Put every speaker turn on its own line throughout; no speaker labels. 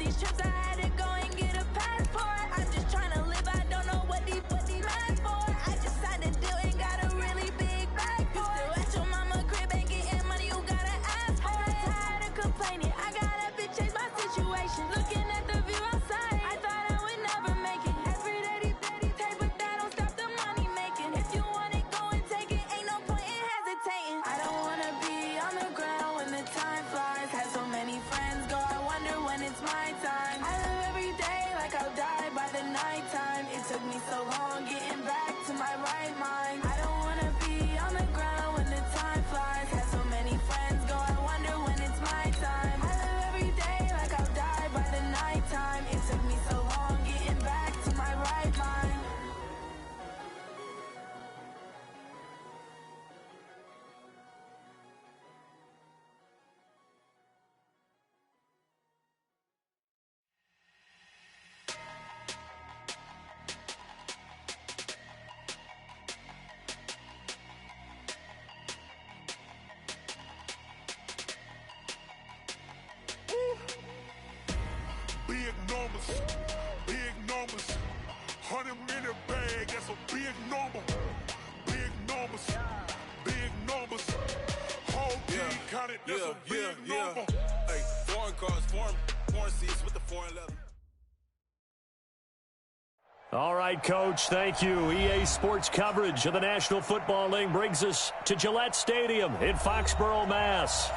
these trips, I had to go and get a passport. I'm just trying to live, I don't know what these mad for. I just signed a deal and got a really big bag for it. You still at your mama crib and getting money, you gotta ask for it. I'm tired of complaining, I gotta change my situation. Looking at the view outside, I thought I would never make it. Every day they pay, but that don't stop the money making. If you want it, go and take it, ain't no point in hesitating. I don't wanna be on the ground when the time flies. Had so many friends go, I wonder when it's my time. I live every day like I'll die by the nighttime. It took me so long getting back to my right mind. I don't wanna be on the ground when the time flies. Had so many friends go, I wonder when it's my time. I live every day like I'll die by the nighttime. It took me so long getting back to my right mind.
Big numbers, 100-minute bag, that's a big number. Big numbers, whole team counted, that's a big number.
Hey, foreign cars, foreign seats with the foreign leather.
All right, Coach, thank you. EA Sports coverage of the National Football League brings us to Gillette Stadium in Foxborough, Mass.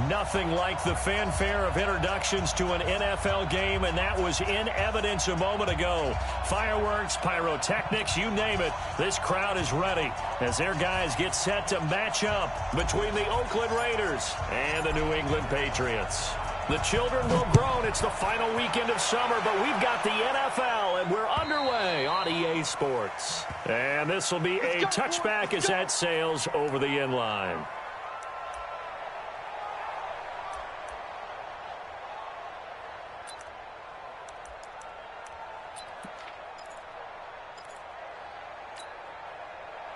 Nothing like the fanfare of introductions to an NFL game, and that was in evidence a moment ago. Fireworks, pyrotechnics, you name it. This crowd is ready as their guys get set to match up between the Oakland Raiders and the New England Patriots. The children will groan. It's the final weekend of summer, but we've got the NFL, and we're underway on EA Sports. And this will be a touchback as that sails over the end line.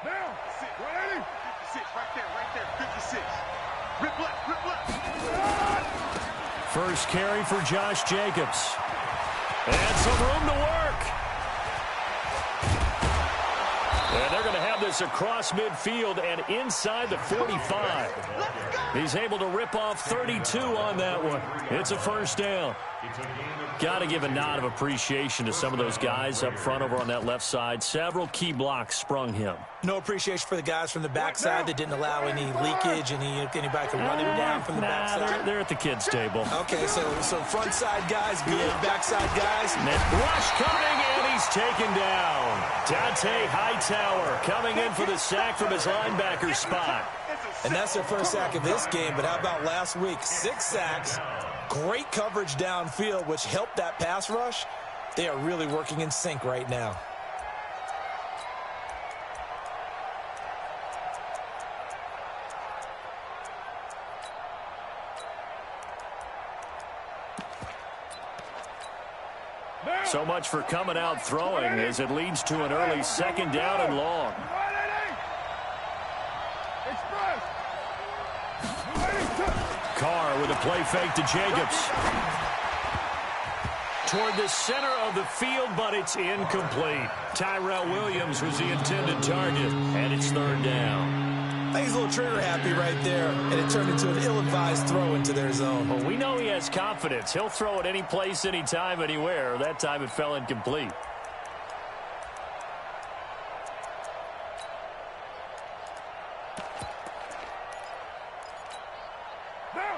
Now, sit, ready? 56, right there, 56. Rip left.
First carry for Josh Jacobs. And some room to work. And they're going to have this across midfield and inside the 45. He's able to rip off 32 on that one. It's a first down. Got to give a nod of appreciation to some of those guys up front over on that left side. Several key blocks sprung him.
No appreciation for the guys from the backside that didn't allow any leakage, anybody could run him down from the backside.
They're at the kids' table.
Okay, so front side guys good, backside guys.
Net rush coming, and he's taken down. Dante Hightower coming in for the sack from his linebacker spot.
And that's their first sack of this game, but how about last week? 6 sacks, great coverage downfield, which helped that pass rush. They are really working in sync right now.
So much for coming out throwing as it leads to an early second down and long. Carr with a play fake to Jacobs. Toward the center of the field, but it's incomplete. Tyrell Williams was the intended target, and it's third down.
I think he's a little trigger happy right there, and it turned into an ill-advised throw into their zone.
Well, we know he has confidence. He'll throw it any place, anytime, anywhere. That time it fell incomplete.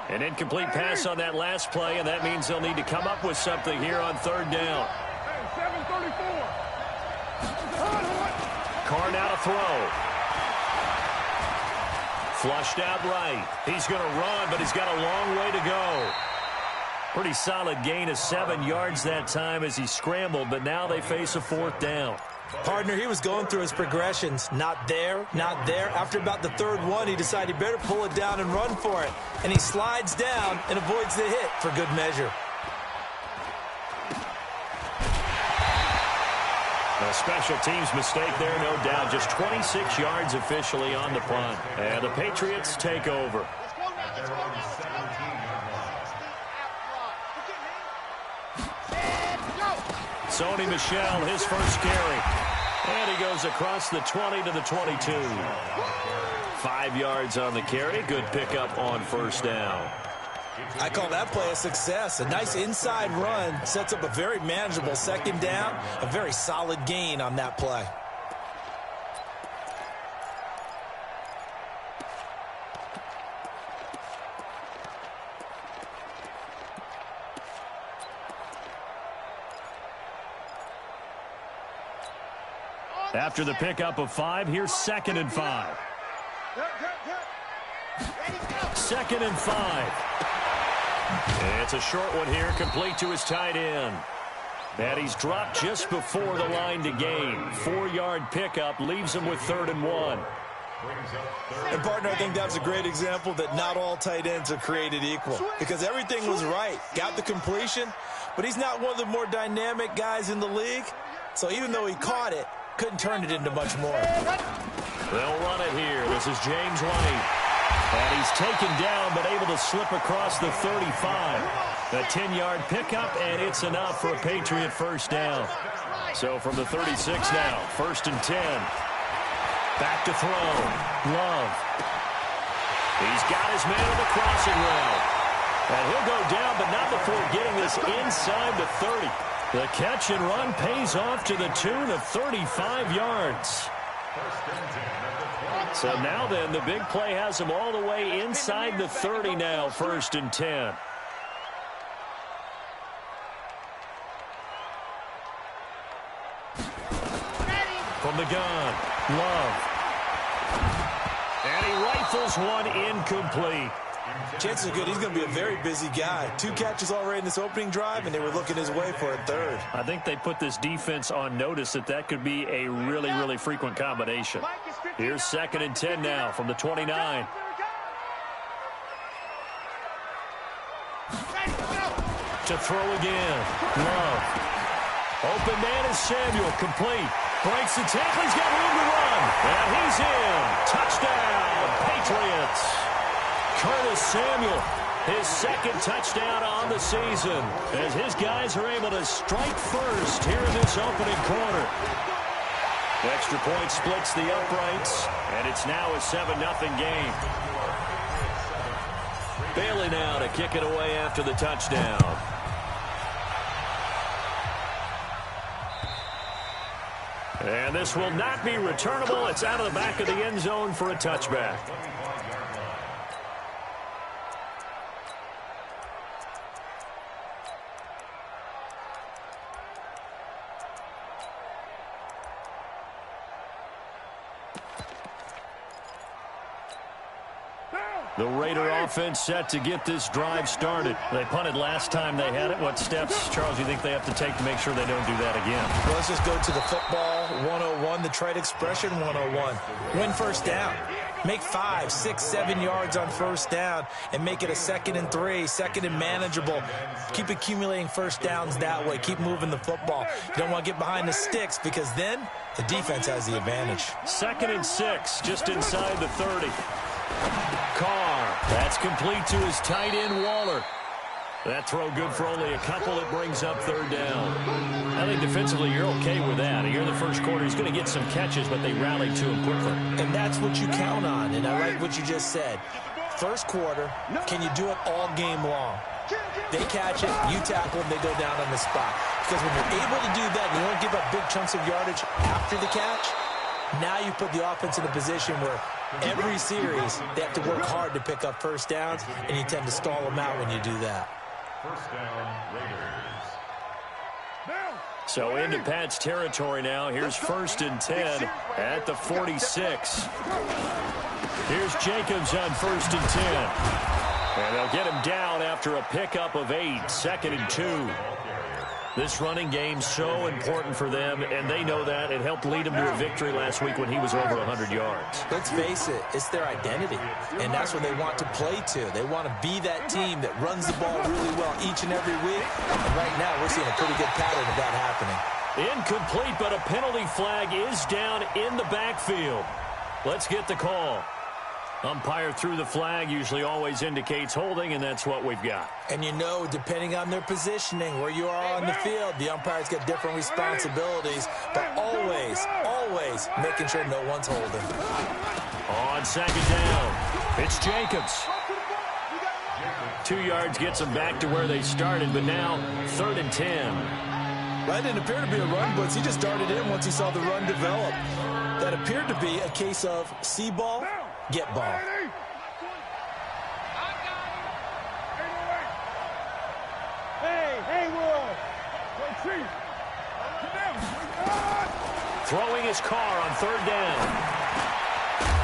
An incomplete pass on that last play, and that means they'll need to come up with something here on third down.
7:34.
Carr now to throw. Flushed out right. He's going to run, but he's got a long way to go. Pretty solid gain of 7 yards that time as he scrambled, but now they face a fourth down.
Partner, he was going through his progressions. Not there, not there. After about the third one, he decided he better pull it down and run for it. And he slides down and avoids the hit for good measure.
A special teams mistake there, no doubt. Just 26 yards officially on the punt. And the Patriots take over. Sony Michel, his first carry. And he goes across the 20 to the 22. 5 yards on the carry. Good pickup on first down.
I call that play a success. A nice inside run sets up a very manageable second down. A very solid gain on that play.
After the pickup of 5, here's 2nd and 5. 2nd and 5. It's a short one here, complete to his tight end. And he's dropped just before the line to gain. 4-yard pickup leaves him with 3rd and 1.
And, partner, I think that's a great example that not all tight ends are created equal. Because everything was right. Got the completion, but he's not one of the more dynamic guys in the league. So even though he caught it, couldn't turn it into much more.
They'll run it here. This is James White. And he's taken down but able to slip across the 35. A 10-yard pickup, and it's enough for a Patriot first down. So from the 36 now, 1st and 10. Back to throw. Love. He's got his man on the crossing route. And he'll go down, but not before getting this inside the 30. The catch and run pays off to the tune of 35 yards. So now then, the big play has him all the way inside the 30 now, 1st and 10. From the gun, Love. And he rifles one incomplete.
Chances are good he's going to be a very busy guy. 2 catches already in this opening drive, and they were looking his way for a 3rd.
I think they put this defense on notice that could be a really, really frequent combination. Here's 2nd and 10 now from the 29. To throw again. Love. Open man is Samuel, complete. Breaks the tackle, he's got room to run. And he's in. Touchdown, Patriots. Curtis Samuel, his 2nd touchdown on the season, as his guys are able to strike first here in this opening quarter. Extra point splits the uprights, and it's now a 7-0 game. Bailey now to kick it away after the touchdown. And this will not be returnable. It's out of the back of the end zone for a touchback. The Raider offense set to get this drive started. They punted last time they had it. What steps, Charles, do you think they have to take to make sure they don't do that again?
Well, let's just go to the football 101, the trade expression 101. Win first down. Make 5, 6, 7 yards on first down and make it a 2nd and 3, 2nd and manageable. Keep accumulating first downs that way. Keep moving the football. You don't want to get behind the sticks because then the defense has the advantage.
2nd and 6, just inside the 30. Carr, that's complete to his tight end, Waller. That throw good for only a couple. It brings up 3rd down. I think defensively you're okay with that. Here in the first quarter, he's going to get some catches, but they rallied to him quickly.
And that's what you count on, and I like what you just said. First quarter, can you do it all game long? They catch it, you tackle them, they go down on the spot. Because when you're able to do that and you don't give up big chunks of yardage after the catch, now you put the offense in a position where every series they have to work hard to pick up first downs, and you tend to stall them out when you do that.
First down, Raiders.
So into Pat's territory now. Here's 1st and 10 at the 46. Here's Jacobs on 1st and 10. And they'll get him down after a pickup of 8, 2nd and 2. This running game's so important for them, and they know that. It helped lead them to a victory last week when he was over 100 yards.
Let's face it, it's their identity, and that's what they want to play to. They want to be that team that runs the ball really well each and every week, and right now we're seeing a pretty good pattern of that happening.
Incomplete, but a penalty flag is down in the backfield. Let's get the call. Umpire threw the flag, usually always indicates holding, and that's what we've got.
And you know, depending on their positioning, where you are on the field, the umpires get different responsibilities, but always making sure no one's holding.
On second down, it's Jacobs. 2 yards gets them back to where they started, but now 3rd and 10.
That didn't appear to be a run blitz. He just darted in once he saw the run develop. That appeared to be a case of see ball, get ball.
Throwing his car on 3rd down.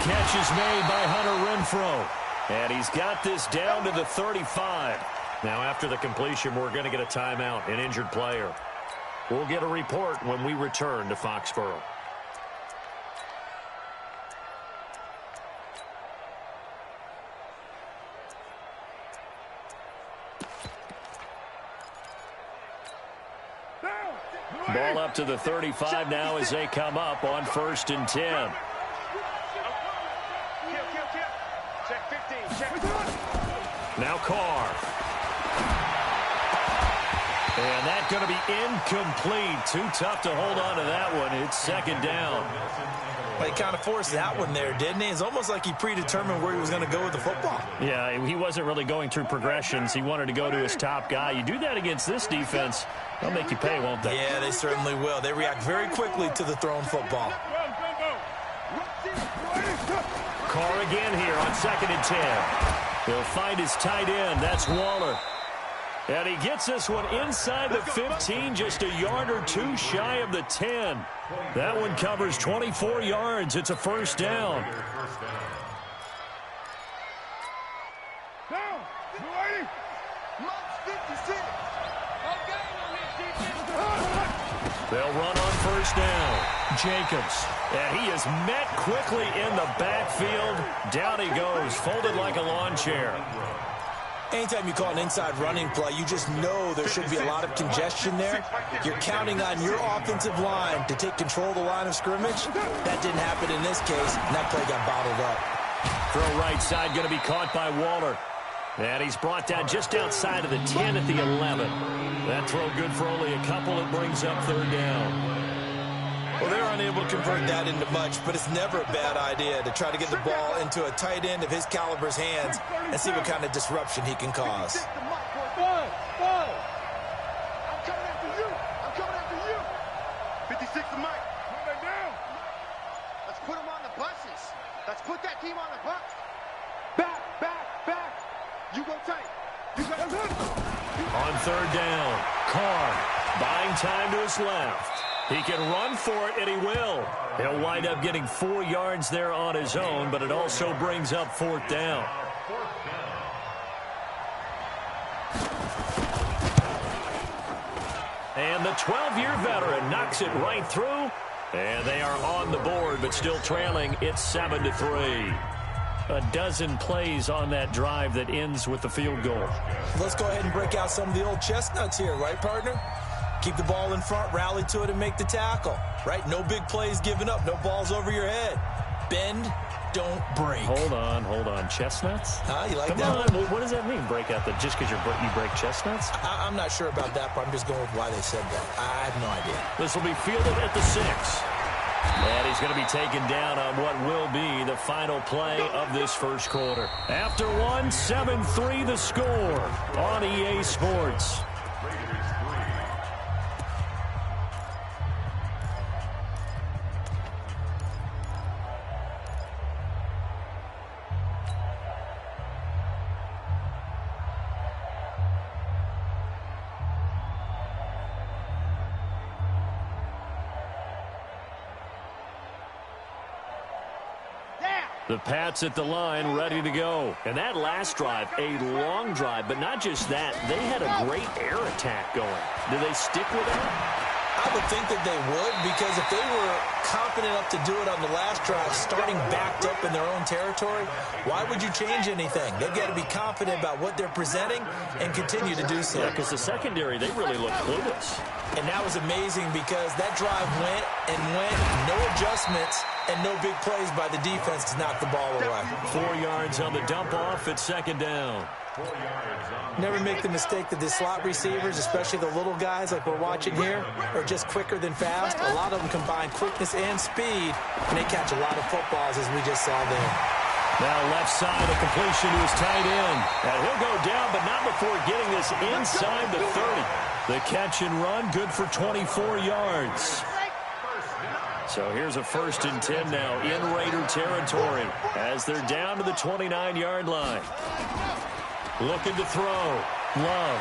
Catch is made by Hunter Renfrow. And he's got this down to the 35. Now after the completion, we're going to get a timeout, an injured player. We'll get a report when we return to Foxborough. Ball up to the 35 now as they come up on 1st and 10. Now Carr. And that's going to be incomplete. Too tough to hold on to that one. It's 2nd down.
But he kind of forced that one there, didn't he? It's almost like he predetermined where he was going to go with the football.
Yeah, he wasn't really going through progressions. He wanted to go to his top guy. You do that against this defense, they'll make you pay, won't they?
Yeah, they certainly will. They react very quickly to the thrown football.
Carr again here on 2nd and 10. He'll find his tight end. That's Waller. And he gets this one inside the 15, just a yard or two shy of the 10. That one covers 24 yards. It's a 1st down. They'll run on 1st down. Jacobs. And he is met quickly in the backfield. Down he goes, folded like a lawn chair.
Anytime you call an inside running play, you just know there should be a lot of congestion there. You're counting on your offensive line to take control of the line of scrimmage. That didn't happen in this case, and that play got bottled up.
Throw right side, going to be caught by Waller. And he's brought down just outside of the 10 at the 11. That throw good for only a couple. It brings up 3rd down.
Well, they're unable to convert that into much, but it's never a bad idea to try to get the ball into a tight end of his caliber's hands and see what kind of disruption he can cause.
I'm coming after you. I'm coming after you. 56 to Mike. Let's put him on the buses. Let's put that team on the bus. Back. You go tight.
On 3rd down, Carr buying time to his left. He can run for it, and he will. He'll wind up getting 4 yards there on his own, but it also brings up 4th down. And the 12-year veteran knocks it right through, and they are on the board, but still trailing. It's 7-3. A dozen plays on that drive that ends with the field goal.
Let's go ahead and break out some of the old chestnuts here, right, partner? Keep the ball in front, rally to it, and make the tackle, right? No big plays given up, no balls over your head. Bend, don't break.
Hold on. Chestnuts?
You like
Come
that?
on. What does that mean, break out? Just because you break chestnuts?
I'm not sure about that, but I'm just going with why they said that. I have no idea.
This will be fielded at the 6. And he's going to be taken down on what will be the final play of this 1st quarter. After 1, 7-3 the score on EA Sports. The Pats at the line, ready to go. And that last drive, a long drive, but not just that. They had a great air attack going. Do they stick with that?
I would think that they would, because if they were confident enough to do it on the last drive, starting backed up in their own territory, why would you change anything? They've got to be confident about what they're presenting and continue to do so.
Yeah, because the secondary, they really look clueless.
And that was amazing because that drive went, no adjustments, and no big plays by the defense to knock the ball away.
4 yards on the dump off at second down.
Never make the mistake that the slot receivers, especially the little guys like we're watching here, are just quicker than fast. A lot of them combine quickness and speed, and they catch a lot of footballs, as we just saw there.
Now left side, a completion to his tight end. And he'll go down, but not before getting this inside the 30. The catch and run, good for 24 yards. So here's a 1st and 10 now in Raider territory as they're down to the 29-yard line. Looking to throw. Love.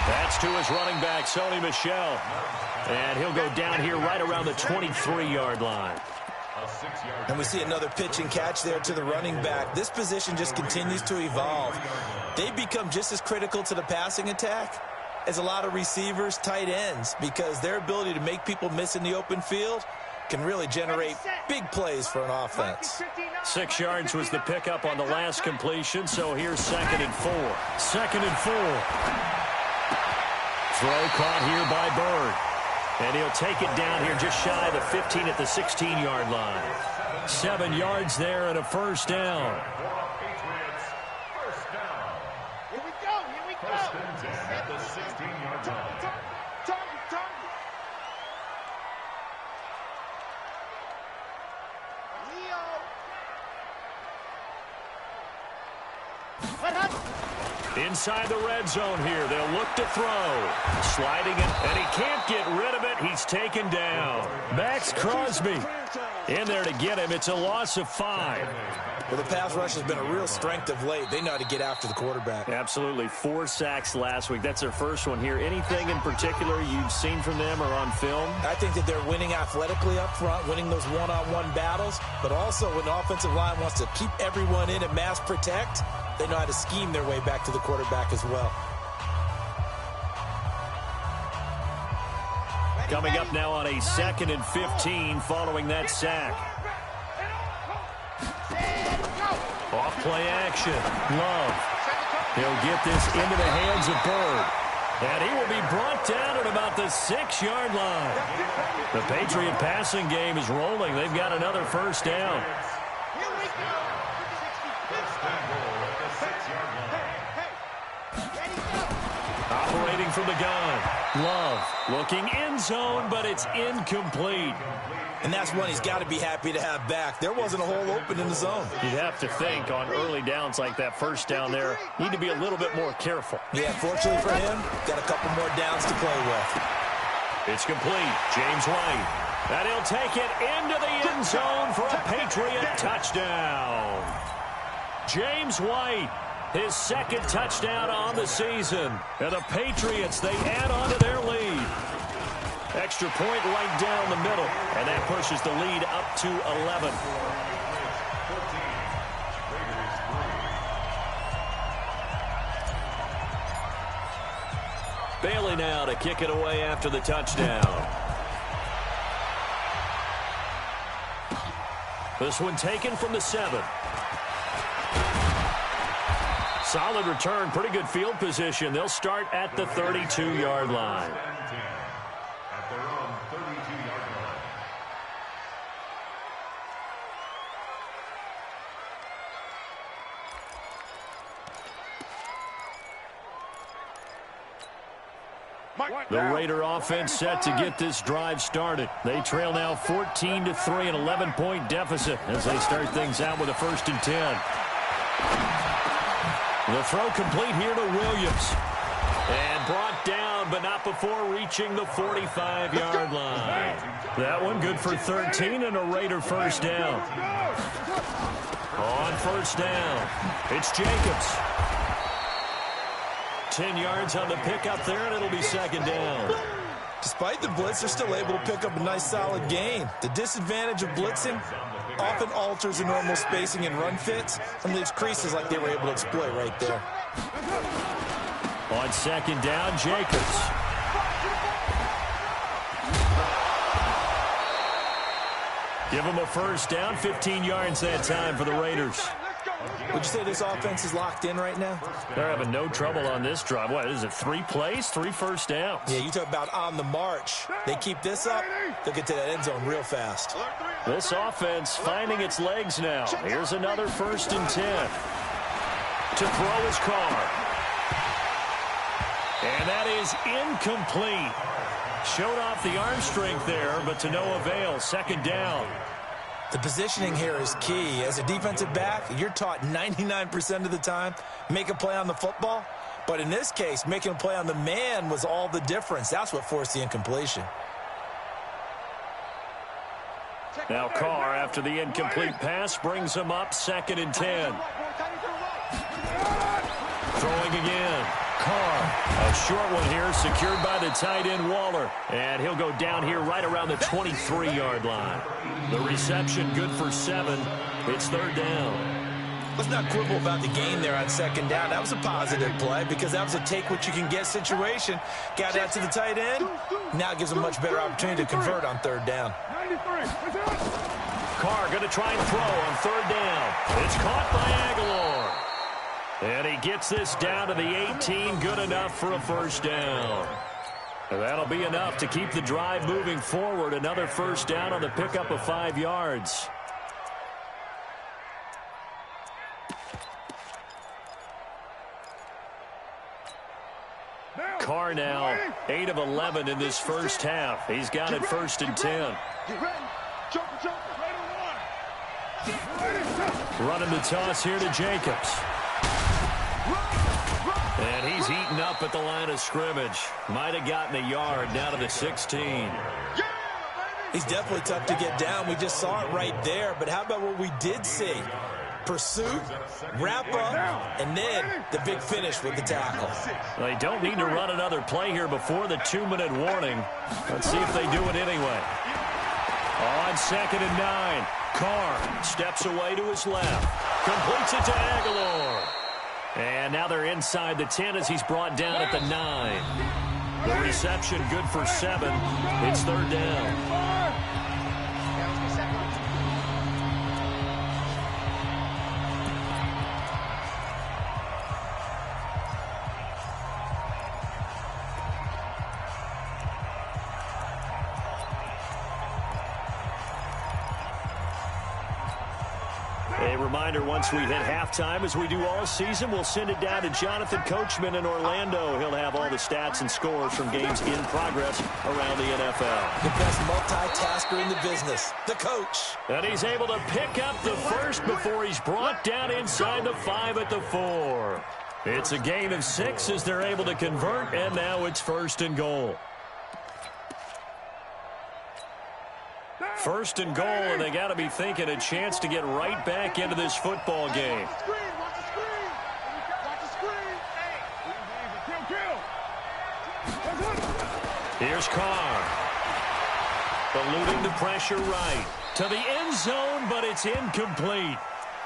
That's to his running back, Sony Michel. And he'll go down here right around the 23-yard line.
And we see another pitch and catch there to the running back. This position just continues to evolve. They become just as critical to the passing attack as a lot of receivers, tight ends, because their ability to make people miss in the open field can really generate big plays for an offense.
6 yards was the pickup on the last completion, so here's 2nd and 4. 2nd and 4. Throw caught here by Bird. And he'll take it down here just shy of the 15 at the 16-yard line. 7 yards there and a 1st down.
Here we go, here we go. 1st and 10 at the 16-yard line. Target.
Inside the red zone here. They'll look to throw. Sliding it, and he can't get rid of it. He's taken down. Max Crosby in there to get him. It's a loss of 5.
Well, the pass rush has been a real strength of late. They know how to get after the quarterback.
Absolutely. 4 sacks last week. That's their first one here. Anything in particular you've seen from them or on film?
I think that they're winning athletically up front, winning those one-on-one battles, but also when the offensive line wants to keep everyone in and mass protect, they know how to scheme their way back to the quarterback as well.
Coming up now on a 2nd and 15 following that sack. Off play action. Love. He'll get this into the hands of Bird. And he will be brought down at about the 6-yard line. The Patriot passing game is rolling. They've got another 1st down. Operating from the gun. Love looking end zone, but it's incomplete.
And that's one he's got to be happy to have back. There wasn't a hole open in the zone.
You'd have to think on early downs like that 1st down there, need to be a little bit more careful.
Yeah, fortunately for him, got a couple more downs to play with.
It's complete. James White. And he'll take it into the end zone for a Patriot touchdown. James White, his 2nd touchdown on the season. And the Patriots, they add on to their lead. Extra point right down the middle, and that pushes the lead up to 11. Bailey now to kick it away after the touchdown. This one taken from the 7. Solid return, pretty good field position. They'll start at the 32-yard line. The Raider offense set to get this drive started. They trail now 14-3, an 11-point deficit as they start things out with a 1st and 10. The throw complete here to Williams. And brought down, but not before reaching the 45-yard line. That one good for 13 and a Raider 1st down. On 1st down, it's Jacobs. 10 yards on the pickup there, and it'll be 2nd down.
Despite the blitz, they're still able to pick up a nice, solid gain. The disadvantage of blitzing often alters the normal spacing and run fits and leaves creases like they were able to exploit right there.
On 2nd down, Jacobs. Give him a 1st down, 15 yards that time for the Raiders.
Would you say this offense is locked in right now?
They're having no trouble on this drive. What is it, 3 plays, 3 first downs?
Yeah, you talk about on the march. They keep this up, they'll get to that end zone real fast.
This offense finding its legs now. Here's another 1st and 10. To throw his Carr. And that is incomplete. Showed off the arm strength there, but to no avail. 2nd down.
The positioning here is key. As a defensive back, you're taught 99% of the time, make a play on the football. But in this case, making a play on the man was all the difference. That's what forced the incompletion.
Now Carr, after the incomplete pass, brings him up 2nd and 10. Throwing again. Carr, a short one here, secured by the tight end Waller. And he'll go down here right around the 23-yard line. The reception good for 7. It's 3rd down.
Let's not quibble about the game there on 2nd down. That was a positive play because that was a take-what-you-can-get situation. Got out to the tight end. Now it gives a much better opportunity to convert on 3rd down.
Carr going to try and throw on 3rd down. It's caught by Aguilar. And he gets this down to the 18, good enough for a 1st down. And that'll be enough to keep the drive moving forward. Another 1st down on the pickup of 5 yards. Carr now 8 of 11 in this first half. He's got it 1st and 10. Running the toss here to Jacobs. And he's eaten up at the line of scrimmage. Might have gotten a yard down to the 16.
He's definitely tough to get down. We just saw it right there. But how about what we did see? Pursuit, wrap up, and then the big finish with the tackle.
They don't need to run another play here before the 2-minute warning. Let's see if they do it anyway. On 2nd and 9, Carr steps away to his left. Completes it to Aguilar. And now they're inside the 10 as he's brought down at the 9. The reception good for 7. It's 3rd down. A reminder, once we hit halftime, as we do all season, we'll send it down to Jonathan Coachman in Orlando. He'll have all the stats and scores from games in progress around the NFL.
The best multitasker in the business, the coach.
And he's able to pick up the first before he's brought down inside the 5 at the 4. It's a gain of 6 as they're able to convert, and now it's 1st and goal. 1st and goal, and they got to be thinking a chance to get right back into this football game. Here's Carr. Eluding the pressure right. To the end zone, but it's incomplete.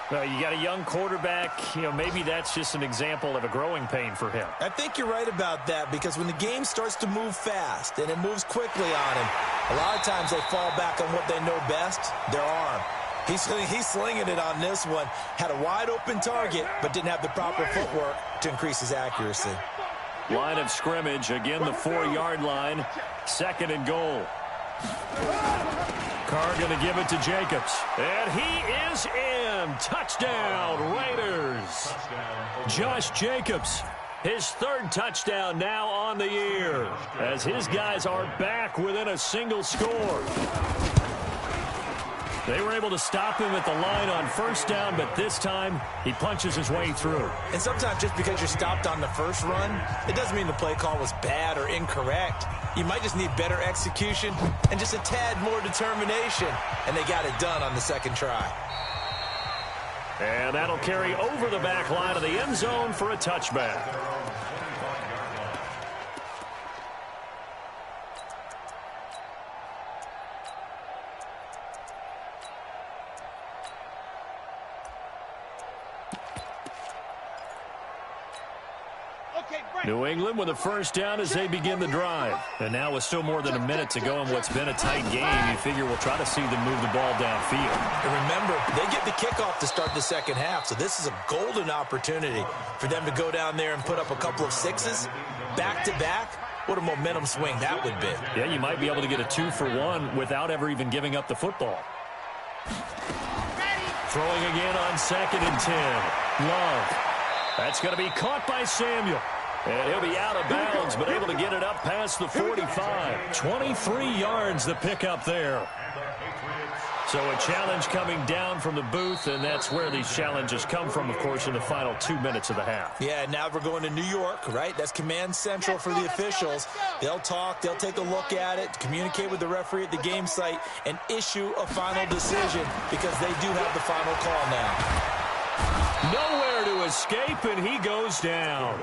You got a young quarterback. Maybe that's just an example of a growing pain for him.
I think you're right about that because when the game starts to move fast and it moves quickly on him, a lot of times they fall back on what they know best, their arm. He's slinging it on this one. Had a wide open target, but didn't have the proper footwork to increase his accuracy.
Line of scrimmage, again the 4-yard line. 2nd and goal. Carr going to give it to Jacobs. And he is in. Touchdown, Raiders. Josh Jacobs, his 3rd touchdown now on the year, as his guys are back within a single score. They were able to stop him at the line on 1st down, but this time he punches his way through.
And sometimes just because you're stopped on the first run, it doesn't mean the play call was bad or incorrect. You might just need better execution and just a tad more determination, and they got it done on the 2nd try.
And that'll carry over the back line of the end zone for a touchback. New England with a first down as they begin the drive. And now with still more than a minute to go in what's been a tight game, you figure we'll try to see them move the ball downfield.
And remember, they get the kickoff to start the second half, so this is a golden opportunity for them to go down there and put up a couple of sixes back-to-back. What a momentum swing that would be.
Yeah, you might be able to get a 2-for-1 without ever even giving up the football. Throwing again on 2nd and 10. Love. That's going to be caught by Samuel. And he'll be out of bounds, but able to get it up past the 45. 23 yards the pickup there. So a challenge coming down from the booth, and that's where these challenges come from, of course, in the final 2 minutes of the half.
Yeah, now we're going to New York, right? That's command central for the officials. They'll talk, they'll take a look at it, communicate with the referee at the game site, and issue a final decision because they do have the final call now.
Nowhere to escape, and he goes down.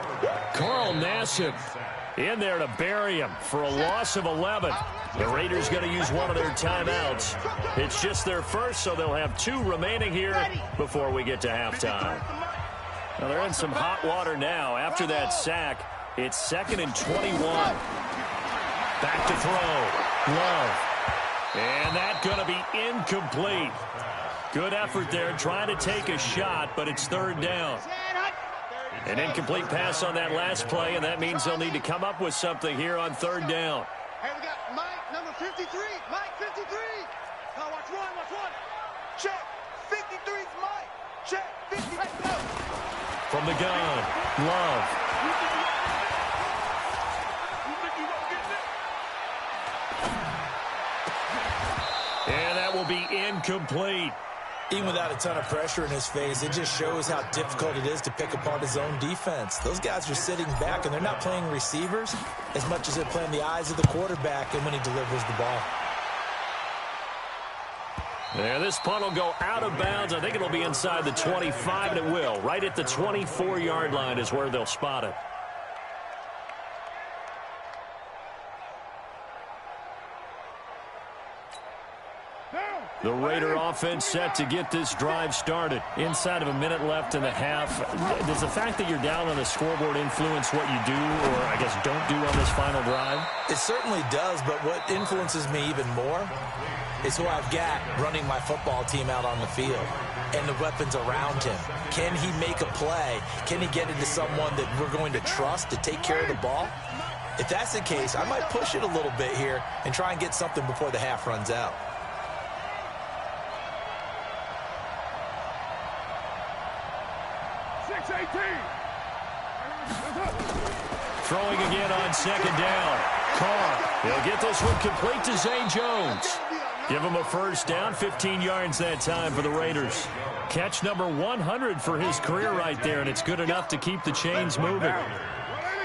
Carl Nassib in there to bury him for a loss of 11. The Raiders going to use one of their timeouts. It's just their first, so they'll have 2 remaining here before we get to halftime. Now they're in some hot water now. After that sack, it's 2nd and 21. Back to throw. Love. And that's going to be incomplete. Good effort there, trying to take a shot, but it's 3rd down. An incomplete pass on that last play, and that means they'll need to come up with something here on 3rd down.
Hey, we got Mike, number 53. Mike, 53. Now watch one. Check. 53's Mike. Check. 50. Let's go.
From the gun, Love. And that will be incomplete.
Even without a ton of pressure in his face, it just shows how difficult it is to pick apart his own defense. Those guys are sitting back, and they're not playing receivers as much as they're playing the eyes of the quarterback and when he delivers the ball.
There, this punt will go out of bounds. I think it'll be inside the 25, and it will. Right at the 24-yard line is where they'll spot it. The Raider offense set to get this drive started. Inside of a minute left in the half. Does the fact that you're down on the scoreboard influence what you do, or I guess don't do on this final drive?
It certainly does, but what influences me even more is who I've got running my football team out on the field and the weapons around him. Can he make a play? Can he get into someone that we're going to trust to take care of the ball? If that's the case, I might push it a little bit here and try and get something before the half runs out.
Throwing again on 2nd down. Carr, he'll get this one complete to Zay Jones. Give him a first down, 15 yards that time for the Raiders. Catch number 100 for his career right there, and it's good enough to keep the chains moving.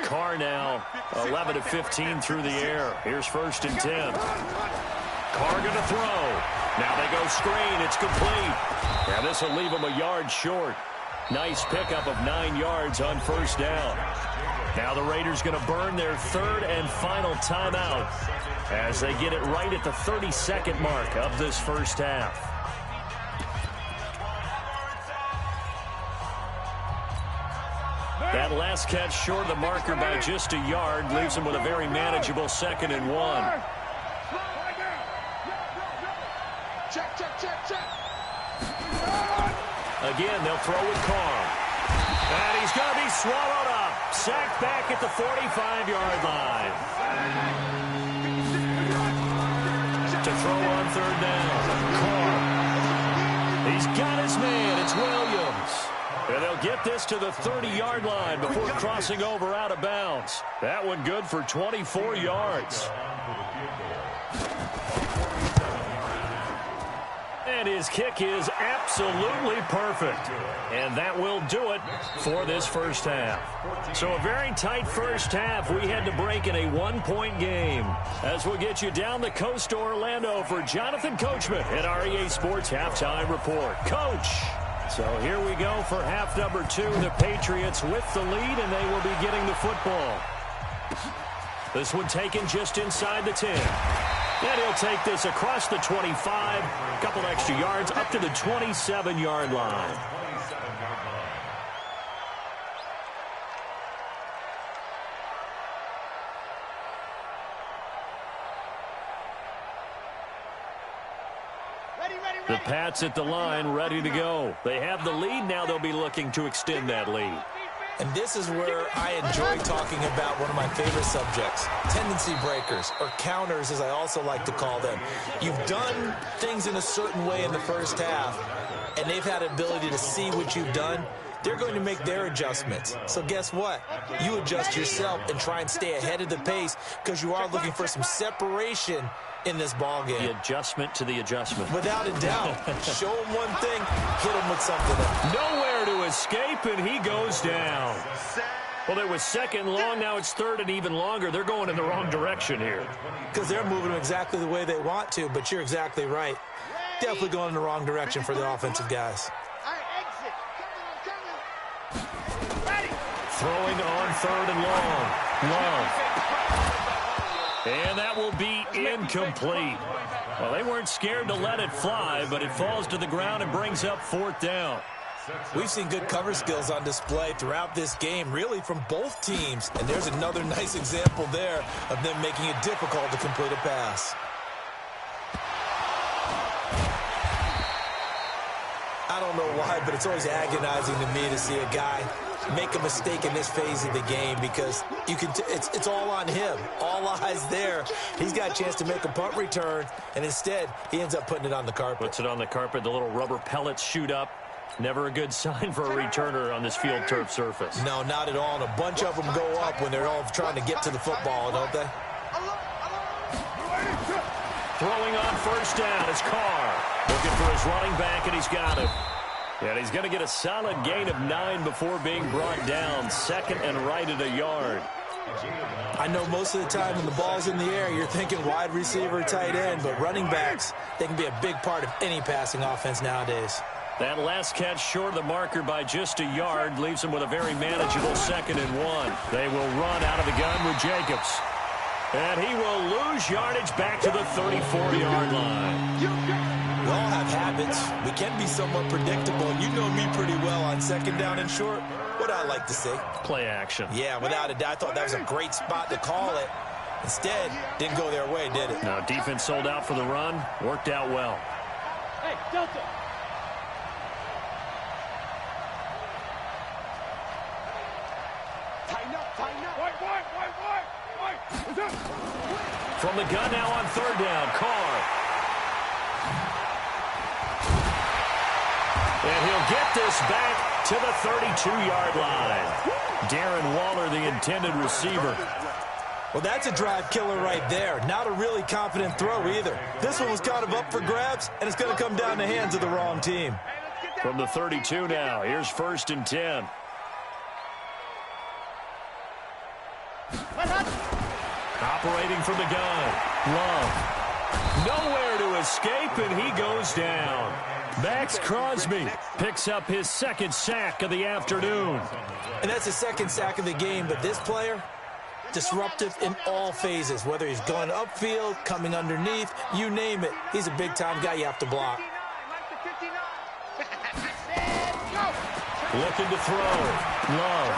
Carr now 11 of 15 through the air. Here's 1st and 10. Carr going to throw. Now they go screen. It's complete. Now this will leave him a yard short. Nice pickup of 9 yards on 1st down. Now the Raiders going to burn their 3rd and final timeout as they get it right at the 32nd mark of this first half. That last catch short of the marker by just a yard leaves them with a very manageable 2nd and 1.
Check.
Again, they'll throw with Carr. And he's going to be swallowed up. Sacked back at the 45-yard line. To throw on 3rd down. Carr. He's got his man. It's Williams. And they'll get this to the 30-yard line before crossing over out of bounds. That one good for 24 yards. And his kick is absolutely perfect. And that will do it for this first half. So a very tight first half. We had to break in a 1-point game. As we'll get you down the coast to Orlando for Jonathan Coachman at our EA Sports Halftime Report. Coach. So here we go for half number 2. The Patriots with the lead, and they will be getting the football. This one taken just inside the 10. And he'll take this across the 25, a couple extra yards, up to the 27-yard line. The Pats at the line, ready to go. They have the lead now. They'll be looking to extend that lead.
And this is where I enjoy talking about one of my favorite subjects, tendency breakers, or counters, as I also like to call them. You've done things in a certain way in the first half, and they've had an ability to see what you've done. They're going to make their adjustments. So guess what? You adjust yourself and try and stay ahead of the pace because you are looking for some separation in this ball game.
The adjustment to the adjustment.
Without a doubt. Show him one thing, hit him with something else.
Nowhere to escape, and he goes down. Well, it was second long. Now it's third and even longer. They're going in the wrong direction here.
Because they're moving exactly the way they want to, but you're exactly right. Definitely going in the wrong direction for the offensive guys.
Throwing on third and long. Love. And that will be incomplete. Well, they weren't scared to let it fly, but it falls to the ground and brings up fourth down.
We've seen good cover skills on display throughout this game, really from both teams. And there's another nice example there of them making it difficult to complete a pass. I don't know why, but it's always agonizing to me to see a guy make a mistake in this phase of the game because you can it's all on him. All eyes there. He's got a chance to make a punt return, and instead he ends up putting it on the carpet.
Puts it on the carpet. The little rubber pellets shoot up. Never a good sign for a returner on this field turf surface.
No, not at all. And a bunch of them go up when they're all trying to get to the football, don't they?
Throwing on first down is Carr. Looking for his running back, and he's got him. And he's going to get a solid gain of 9 before being brought down. Second and right at a yard.
I know most of the time when the ball's in the air, you're thinking wide receiver, tight end, but running backs, they can be a big part of any passing offense nowadays.
That last catch short of the marker by just a yard leaves him with a very manageable 2nd and 1. They will run out of the gun with Jacobs. And he will lose yardage back to the 34-yard line.
We all have habits. We can be somewhat predictable, and you know me pretty well on 2nd down and short. What I like to say?
Play action.
Yeah, without a doubt. I thought that was a great spot to call it. Instead, didn't go their way, did it?
No, defense sold out for the run. Worked out well.
Hey, Delta. Tighten up, tighten up. Wait.
From the gun now on 3rd down, Carr. And he'll get this back to the 32-yard line. Darren Waller, the intended receiver.
Well, that's a drive killer right there. Not a really confident throw either. This one was kind of up for grabs, and it's going to come down the hands of the wrong team.
From the 32 now, here's 1st and 10. Operating from the gun, Love. Nowhere to escape, and he goes down. Max Crosby picks up his 2nd sack of the afternoon.
And that's the 2nd sack of the game, but this player, disruptive in all phases, whether he's going upfield, coming underneath, you name it. He's a big-time guy you have to block.
Looking to throw. Love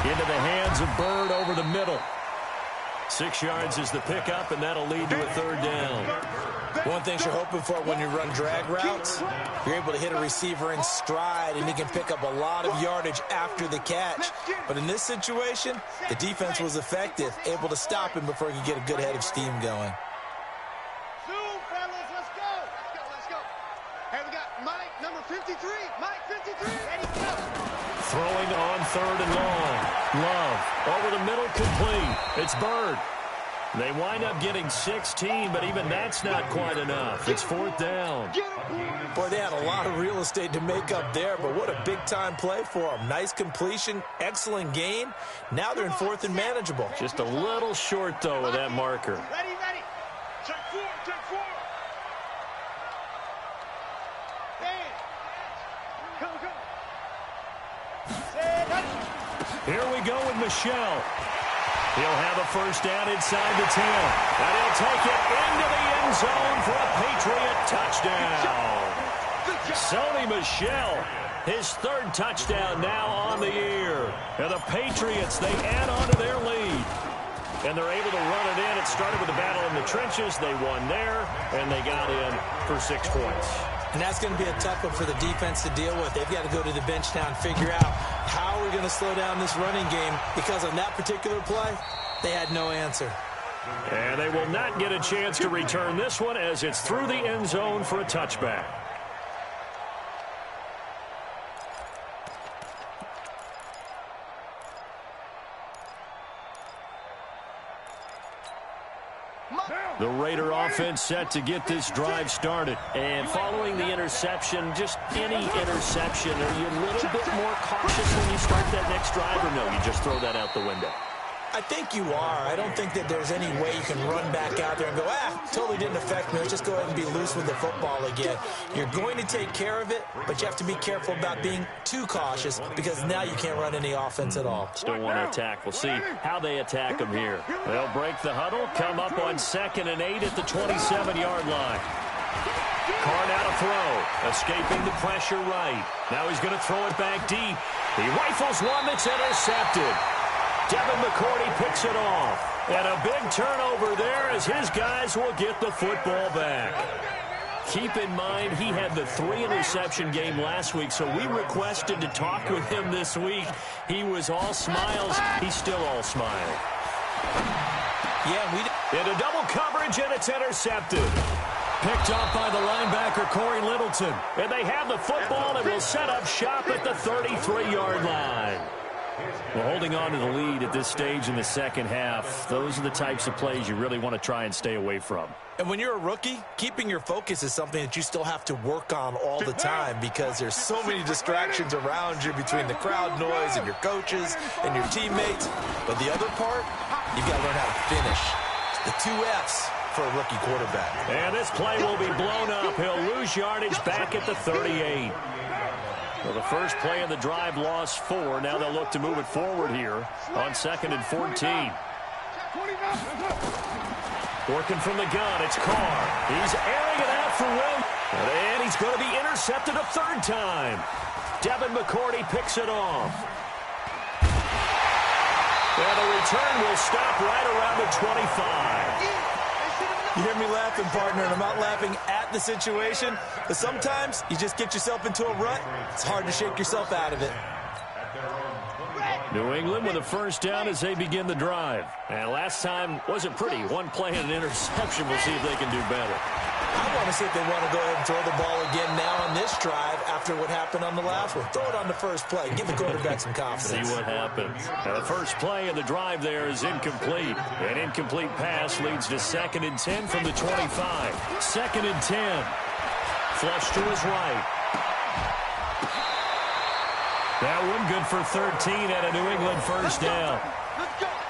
into the hands of Bird over the middle. 6 yards is the pickup, and that'll lead to a 3rd down.
One thing you're hoping for when you run drag routes, you're able to hit a receiver in stride, and he can pick up a lot of yardage after the catch. But in this situation, the defense was effective, able to stop him before he could get a good head of steam going.
Zoom, fellas, let's go. Let's go. Hey, we got Mike, number 53. Mike, 53. Ready, go.
Throwing on 3rd and long. Love over the middle, complete. It's Bird. They wind up getting 16, but even that's not quite enough. It's 4th down.
Boy, they had a lot of real estate to make up there, but what a big-time play for them. Nice completion, excellent gain. Now they're in 4th and manageable.
Just a little short, though, with that marker.
Ready. Check 4. Stand. Go. Stand.
Here we go with Michelle. He'll have a 1st down inside the 10. And he'll take it into the end zone for a Patriot touchdown. Sony Michel, his 3rd touchdown now on the year. And the Patriots, they add on to their lead. And they're able to run it in. It started with a battle in the trenches. They won there, and they got in for 6 points.
And that's going to be a tough one for the defense to deal with. They've got to go to the bench now and figure out how we're going to slow down this running game, because on that particular play, they had no answer.
And they will not get a chance to return this one as it's through the end zone for a touchback. The Raider offense set to get this drive started. And following the interception, just any interception, are you a little bit more cautious when you start that next drive, or no, you just throw that out the window?
I think you are. I don't think that there's any way you can run back out there and go, totally didn't affect me. Let's just go ahead and be loose with the football again. You're going to take care of it, but you have to be careful about being too cautious, because now you can't run any offense at all.
Still want to attack. We'll see how they attack them here. They'll break the huddle, come up on 2nd and 8 at the 27-yard line. Carr out of throw, escaping the pressure right. Now he's going to throw it back deep. He rifles one that's intercepted. Devin McCourty picks it off. And a big turnover there as his guys will get the football back. Keep in mind, he had the 3-interception game last week, so we requested to talk with him this week. He was all smiles. He's still all smile.
Yeah,
into double coverage, and it's intercepted. Picked off by the linebacker, Corey Littleton. And they have the football and will set up shop at the 33-yard line. Well, holding on to the lead at this stage in the second half, those are the types of plays you really want to try and stay away from.
And when you're a rookie, keeping your focus is something that you still have to work on all the time, because there's so many distractions around you between the crowd noise and your coaches and your teammates. But the other part, you've got to learn how to finish. The 2 F's for a rookie quarterback.
And this play will be blown up. He'll lose yardage back at the 38. Well, the first play of the drive lost 4. Now they'll look to move it forward here on 2nd and 14. Working from the gun, it's Carr. He's airing it out for Will. And he's going to be intercepted a 3rd time. Devin McCourty picks it off. And the return will stop right around the 25.
You hear me laughing, partner, and I'm not laughing at the situation, but sometimes you just get yourself into a rut. It's hard to shake yourself out of it.
New England with a 1st down as they begin the drive. And last time wasn't pretty. 1 play and an interception. We'll see if they can do better.
I want to see if they want to go ahead and throw the ball again now on this drive after what happened on the last one. Throw it on the first play. Give the quarterback some confidence.
See what happens. Now the first play of the drive there is incomplete. An incomplete pass leads to 2nd and 10 from the 25. 2nd and 10. Flush to his right. That one good for 13 and a New England 1st down.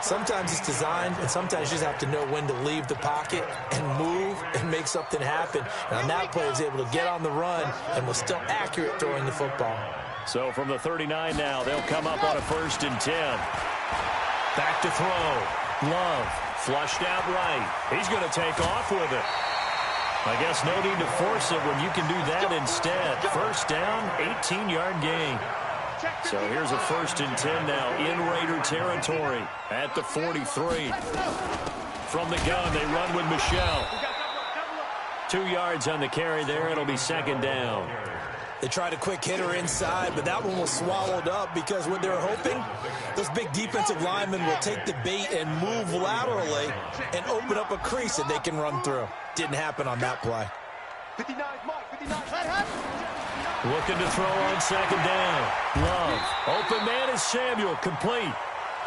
Sometimes it's designed, and sometimes you just have to know when to leave the pocket and move and make something happen. And on that play, he was able to get on the run and was still accurate throwing the football.
So from the 39 now, they'll come up on a 1st and 10. Back to throw. Love flushed out right. He's going to take off with it. I guess no need to force it when you can do that instead. 1st down, 18-yard gain. So here's a 1st and 10 now in Raider territory at the 43. From the gun, they run with Michelle. 2 yards on the carry there. It'll be 2nd down.
They tried a quick hitter inside, but that one was swallowed up because what they're hoping, those big defensive linemen will take the bait and move laterally and open up a crease that they can run through. Didn't happen on that play.
59, Mike, 59.
Looking to throw on 2nd down. Love. Open man is Samuel. Complete.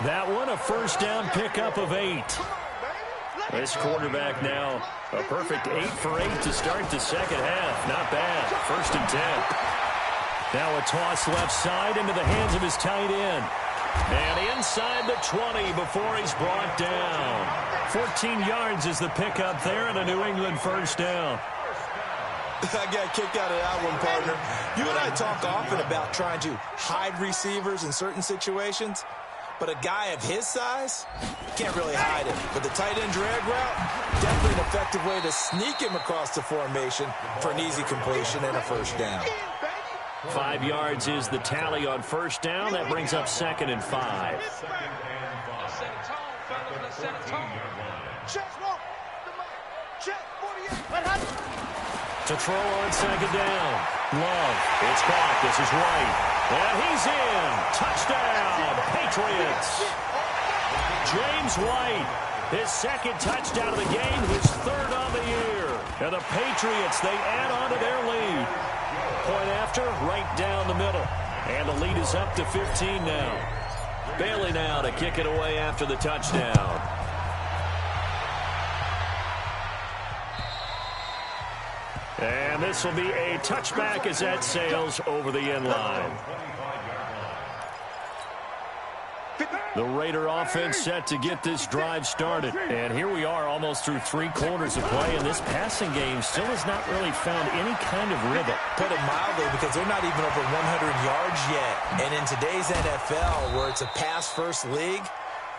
That one a 1st down pickup of 8. This quarterback now a perfect 8 for 8 to start the second half. Not bad. 1st and 10. Now a toss left side into the hands of his tight end. And inside the 20 before he's brought down. 14 yards is the pickup there and a New England 1st down.
I got a kick out of that one, partner. You and I talk often about trying to hide receivers in certain situations, but a guy of his size can't really hide him. But the tight end drag route, definitely an effective way to sneak him across the formation for an easy completion and a 1st down.
5 yards is the tally on 1st down. That brings up 2nd and 5. To throw on second down. Love. It's caught. This is White. And he's in. Touchdown, Patriots. James White, his second touchdown of the game, his third on the year. And the Patriots, they add on to their lead. Point after, right down the middle. And the lead is up to 15 now. Bailey now to kick it away after the touchdown. And this will be a touchback as that sails over the end line. The Raider offense set to get this drive started. And here we are almost through 3 quarters of play, and this passing game still has not really found any kind of rhythm.
Put it mildly, because they're not even over 100 yards yet. And in today's NFL, where it's a pass-first league,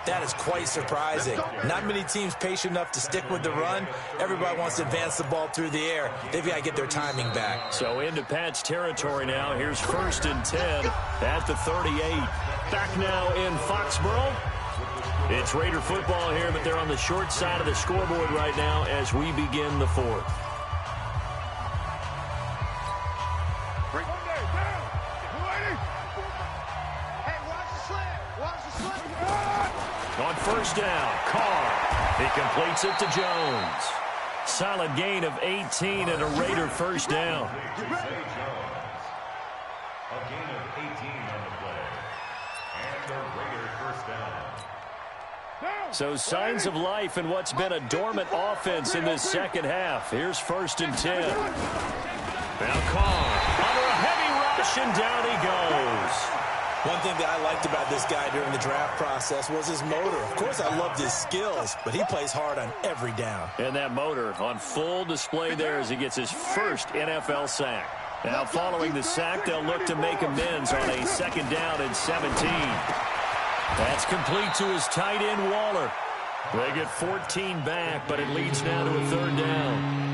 that is quite surprising. Not many teams patient enough to stick with the run. Everybody wants to advance the ball through the air. They've got to get their timing back.
So into Pat's territory now. Here's 1st and 10 at the 38. Back now in Foxborough. It's Raider football here, but they're on the short side of the scoreboard right now as we begin the 4th. On 1st down, Carr. He completes it to Jones. Solid gain of 18 and a Raider 1st down.
A gain of 18 on the play. And the Raider 1st down.
So signs of life in what's been a dormant offense in this second half. Here's 1st and 10. Now Carr under a heavy rush, and down he goes.
One thing that I liked about this guy during the draft process was his motor. Of course, I loved his skills, but he plays hard on every down.
And that motor on full display there as he gets his first NFL sack. Now, following the sack, they'll look to make amends on a 2nd down and 17. That's complete to his tight end, Waller. They get 14 back, but it leads now to a 3rd down.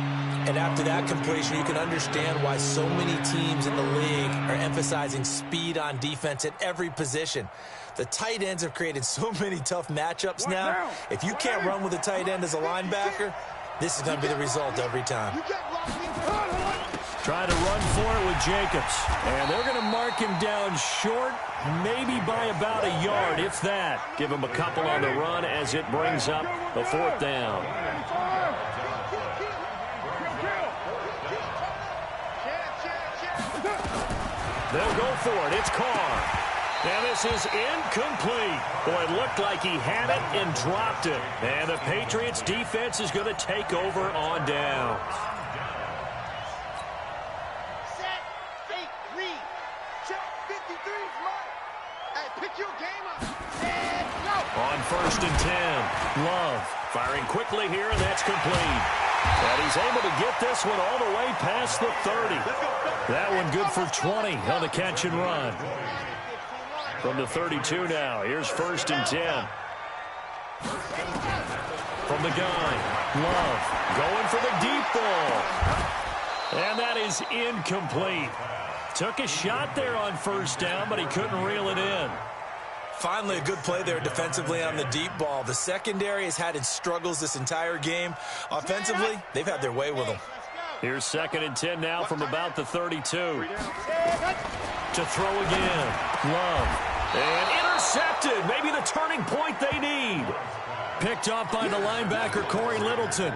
And after that completion, you can understand why so many teams in the league are emphasizing speed on defense at every position. The tight ends have created so many tough matchups now. If you can't run with a tight end as a linebacker, this is going to be the result every time.
Try to run for it with Jacobs. And they're going to mark him down short, maybe by about a yard, if that. Give him a couple on the run as it brings up a 4th down. They'll go for it. It's Carr. And this is incomplete. Boy, it looked like he had it and dropped it. And the Patriots defense is going to take over on downs.
Set, fake, read. Check 53's Mike. Hey, pick your game up. And go.
On 1st and 10, Love firing quickly here, and that's complete. And he's able to get this one all the way past the 30. That one good for 20 on the catch and run. From the 32 now, here's 1st and 10. From the gun, Love going for the deep ball. And that is incomplete. Took a shot there on 1st down, but he couldn't reel it in.
Finally, a good play there defensively on the deep ball. The secondary has had its struggles this entire game. Offensively, they've had their way with them.
Here's 2nd and 10 now from about the 32. To throw again. Love. And intercepted. Maybe the turning point they need. Picked off by the linebacker, Corey Littleton.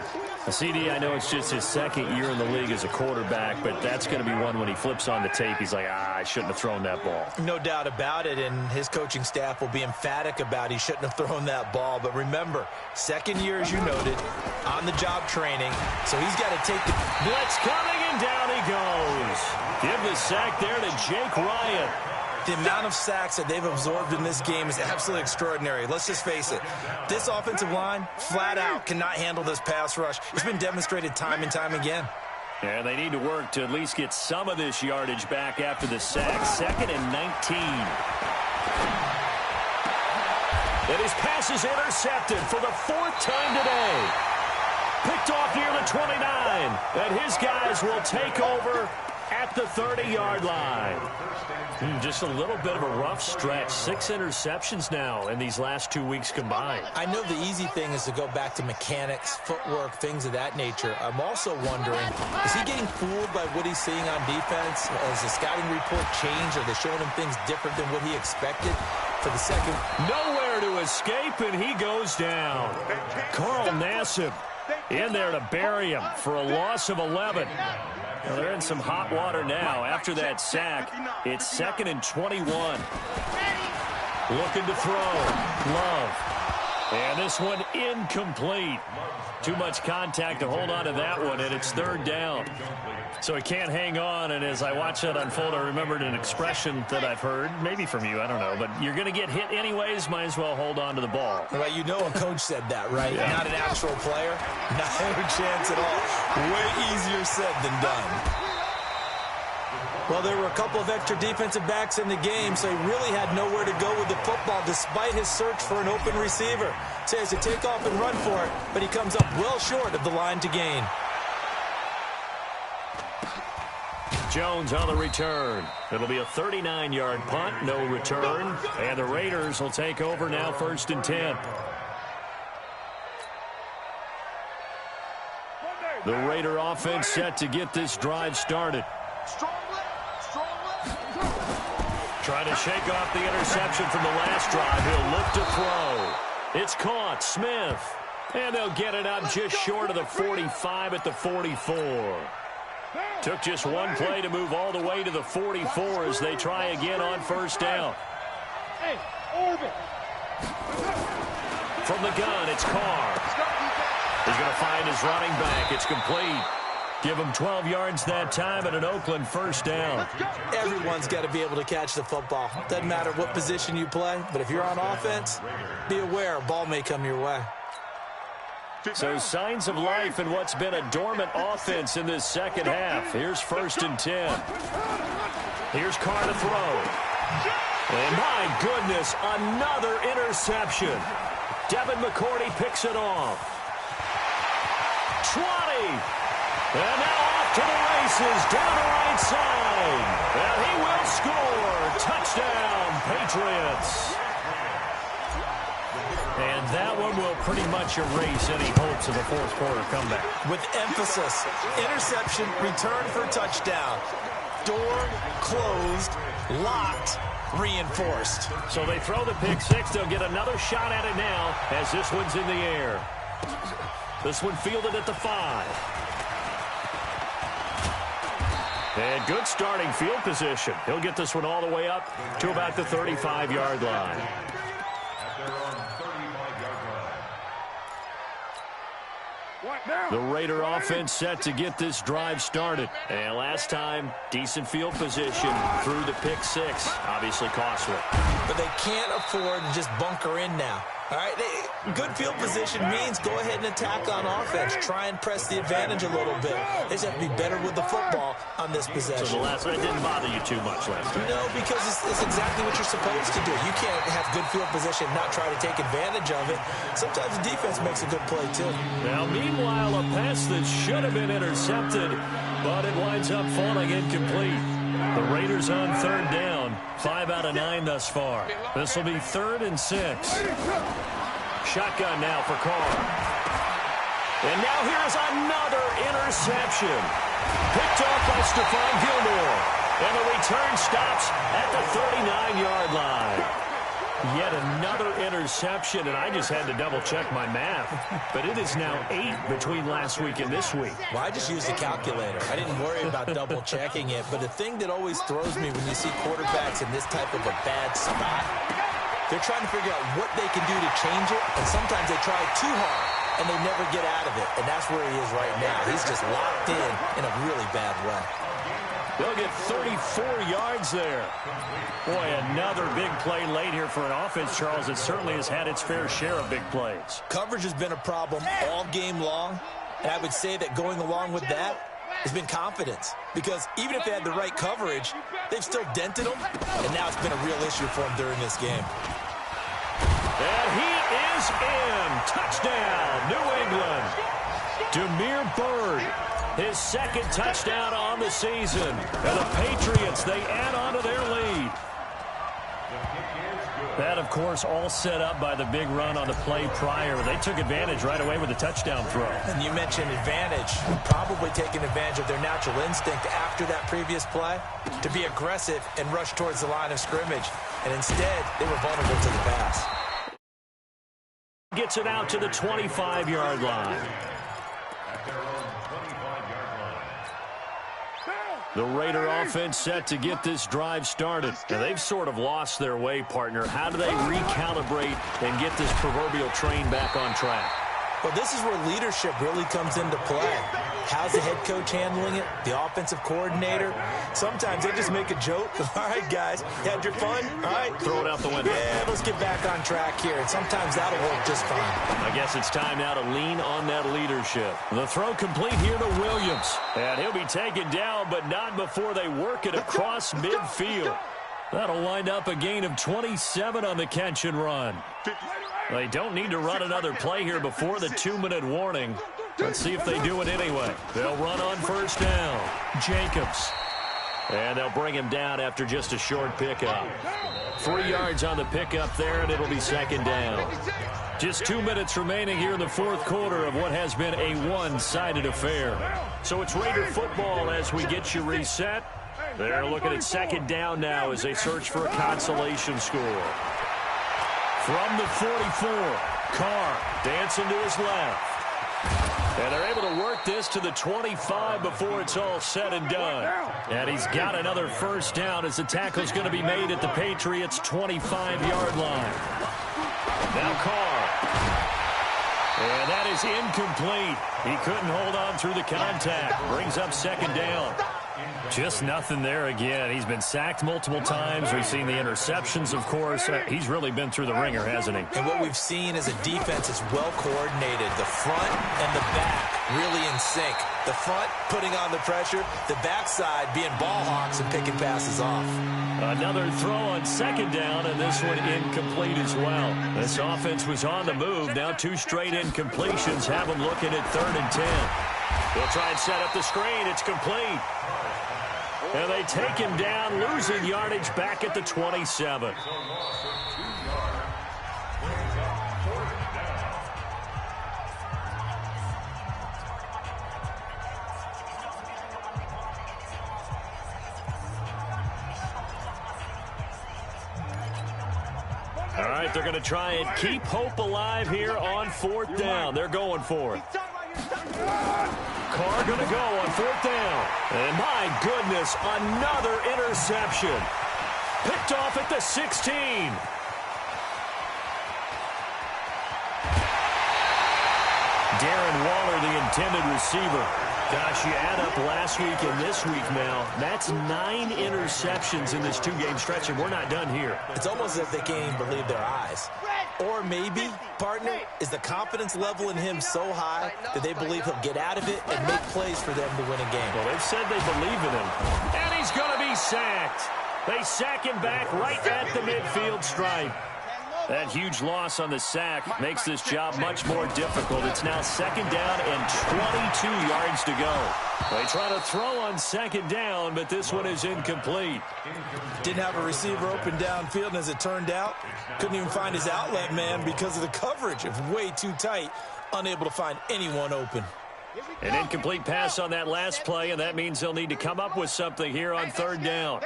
CD, I know it's just his 2nd year in the league as a quarterback, but that's going to be one when he flips on the tape. He's like, I shouldn't have thrown that ball.
No doubt about it, and his coaching staff will be emphatic about he shouldn't have thrown that ball. But remember, 2nd year, as you noted, on-the-job training, so he's got to take the
blitz coming, and down he goes. Give the sack there to Jake Ryan.
The amount of sacks that they've absorbed in this game is absolutely extraordinary. Let's just face it. This offensive line, flat out, cannot handle this pass rush. It's been demonstrated time and time again.
And they need to work to at least get some of this yardage back after the sack. 2nd and 19. And his pass is intercepted for the 4th time today. Picked off near the 29. And his guys will take over at the 30-yard line. Just a little bit of a rough stretch. 6 interceptions now in these last 2 weeks combined.
I know the easy thing is to go back to mechanics, footwork, things of that nature. I'm also wondering, is he getting fooled by what he's seeing on defense? Has the scouting report changed? Are they showing him things different than what he expected? For the second.
Nowhere to escape, and he goes down. Carl Nassib in there to bury him for a loss of 11. Well, they're in some hot water now. After that sack, it's 2nd and 21. Looking to throw. Love. And this one incomplete. Too much contact to hold on to that one, and it's 3rd down. So he can't hang on, and as I watch that unfold, I remembered an expression that I've heard, maybe from you, I don't know, but you're going to get hit anyways, might as well hold on to the ball.
Well, you know a coach said that, right?
Yeah.
Not an actual player. Not a chance at all. Way easier said than done. Well, there were a couple of extra defensive backs in the game, so he really had nowhere to go with the football despite his search for an open receiver. So he has to take off and run for it, but he comes up well short of the line to gain.
Jones on the return. It'll be a 39-yard punt, no return, and the Raiders will take over now 1st and 10. The Raider offense set to get this drive started. Trying to shake off the interception from the last drive. He'll look to throw. It's caught. Smith. And they'll get it up just short of the 45 at the 44. Took just one play to move all the way to the 44 as they try again on 1st down. From the gun, it's Carr. He's going to find his running back. It's complete. Give him 12 yards that time and an Oakland 1st down.
Everyone's got to be able to catch the football. Doesn't matter what position you play, but if you're on offense, be aware a ball may come your way.
So signs of life in what's been a dormant offense in this second half. Here's 1st and 10. Here's Carr to throw. And my goodness, another interception. Devin McCourty picks it off. 20. And now off to the races, down the right side. And he will score. Touchdown, Patriots. And that one will pretty much erase any hopes of a 4th quarter comeback.
With emphasis, interception, return for touchdown. Door closed, locked, reinforced.
So they throw the pick 6. They'll get another shot at it now as this one's in the air. This one fielded at the 5. And good starting field position. He'll get this one all the way up to about the 35-yard line. The Raider offense set to get this drive started. And last time, decent field position through the pick 6. Obviously costly.
But they can't afford to just bunker in now. All right, good field position means go ahead and attack on offense. Try and press the advantage a little bit. They just have to be better with the football on this possession.
So the last one didn't bother you too much last time.
No, because it's exactly what you're supposed to do. You can't have good field position and not try to take advantage of it. Sometimes the defense makes a good play, too.
Now, meanwhile, a pass that should have been intercepted, but it winds up falling incomplete. The Raiders on 3rd down. 5 out of 9 thus far. This will be 3rd and 6. Shotgun now for Carr. And now here's another interception. Picked off by Stephon Gilmore. And the return stops at the 39-yard line. Yet another interception, and I just had to double-check my math. But it is now 8 between last week and this week.
Well, I just used a calculator. I didn't worry about double-checking it. But the thing that always throws me when you see quarterbacks in this type of a bad spot, they're trying to figure out what they can do to change it, and sometimes they try too hard, and they never get out of it. And that's where he is right now. He's just locked in a really bad way.
They'll get 34 yards there. Boy, another big play late here for an offense, Charles. It certainly has had its fair share of big plays.
Coverage has been a problem all game long, and I would say that going along with that has been confidence. Because even if they had the right coverage, they've still dented them, and now it's been a real issue for them during this game.
And he is in. Touchdown, New England. Damiere Byrd. his second touchdown on the season. And the Patriots, they add on to their lead. That, of course, all set up by the big run on the play prior. They took advantage right away with a touchdown throw.
And you mentioned advantage, probably taking advantage of their natural instinct after that previous play to be aggressive and rush towards the line of scrimmage. And instead, they were vulnerable to the pass.
Gets it out to the 25-yard line. The Raider offense set to get this drive started. Now, they've sort of lost their way, partner. How do they recalibrate and get this proverbial train back on track?
Well, this is where leadership really comes into play. How's the head coach handling it? The offensive coordinator? Sometimes they just make a joke. All right, guys, you had your fun? All right.
Throw it out the window.
Yeah, let's get back on track here. And sometimes that'll work just fine.
I guess it's time now to lean on that leadership. The throw complete here to Williams. And he'll be taken down, but not before they work it across midfield. That'll wind up a gain of 27 on the catch and run. They don't need to run another play here before the 2-minute warning. Let's see if they do it anyway. They'll run on first down. Jacobs. And they'll bring him down after just a short pickup. 3 yards on the pickup there, and it'll be second down. Just 2 minutes remaining here in the fourth quarter of what has been a one-sided affair. So it's Raider football as we get you reset. They're looking at second down now as they search for a consolation score. From the 44, Carr dancing to his left. And they're able to work this to the 25 before it's all said and done. And he's got another first down as the tackle's going to be made at the Patriots' 25-yard line. Now Carr. And that is incomplete. He couldn't hold on through the contact. Brings up second down. Just nothing there again. He's been sacked multiple times. We've seen the interceptions, of course. He's really been through the ringer, hasn't he?
And what we've seen is a defense that's well coordinated. The front and the back really in sync. The front putting on the pressure, the backside being ball hawks and picking passes off.
Another throw on second down, and this one incomplete as well. This offense was on the move. Now 2 straight incompletions have them looking at 3rd and 10. They'll try and set up the screen. It's complete. And they take him down, losing yardage back at the 27. All right, they're going to try and keep hope alive here on 4th down. They're going for it. Carr going to go on 4th down. And my goodness, another interception. Picked off at the 16. Darren Waller, the intended receiver. Gosh, you add up last week and this week now. That's 9 interceptions in this 2-game stretch, and we're not done here.
It's almost as if they can't even believe their eyes. Or maybe, partner, is the confidence level in him so high that they believe he'll get out of it and make plays for them to win a game.
Well, they've said they believe in him. And he's going to be sacked. They sack him back right at the midfield stripe. That huge loss on the sack makes this job much more difficult. It's now second down and 22 yards to go. They try to throw on second down, but this one is incomplete.
Didn't have a receiver open downfield, and as it turned out, couldn't even find his outlet man because of the coverage. It was way too tight, unable to find anyone open.
An incomplete pass on that last play, and that means they'll need to come up with something here on 3rd down.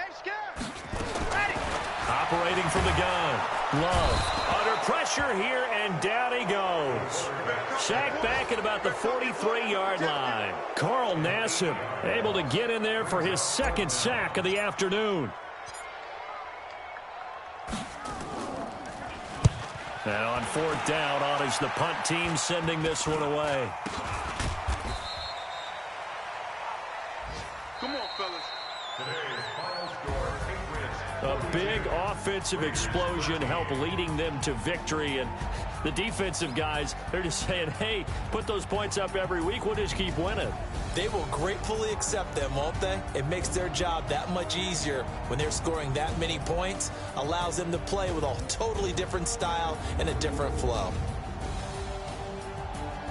Operating from the gun. Love under pressure here, and down he goes. Sacked back at about the 43-yard line. Carl Nassib able to get in there for his 2nd sack of the afternoon. And on 4th down, on is the punt team sending this one away.
Come on, fellas.
Today's final score, Patriots.
A big offensive explosion helped leading them to victory. And the defensive guys, they're just saying, hey, put those points up every week. We'll just keep winning.
They will gratefully accept them, won't they? It makes their job that much easier when they're scoring that many points. Allows them to play with a totally different style and a different flow.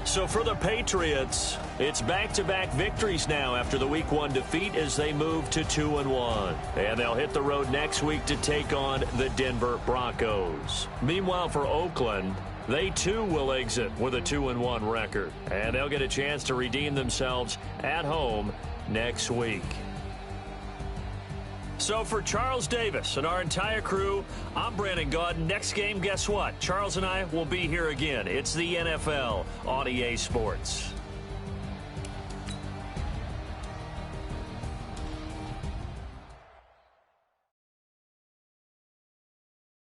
So for the Patriots, it's back-to-back victories now after the Week 1 defeat as they move to 2-1. And they'll hit the road next week to take on the Denver Broncos. Meanwhile, for Oakland, they too will exit with a 2-1 record. And they'll get a chance to redeem themselves at home next week. So for Charles Davis and our entire crew, I'm Brandon Gaudin. Next game, guess what? Charles and I will be here again. It's the NFL on EA Sports.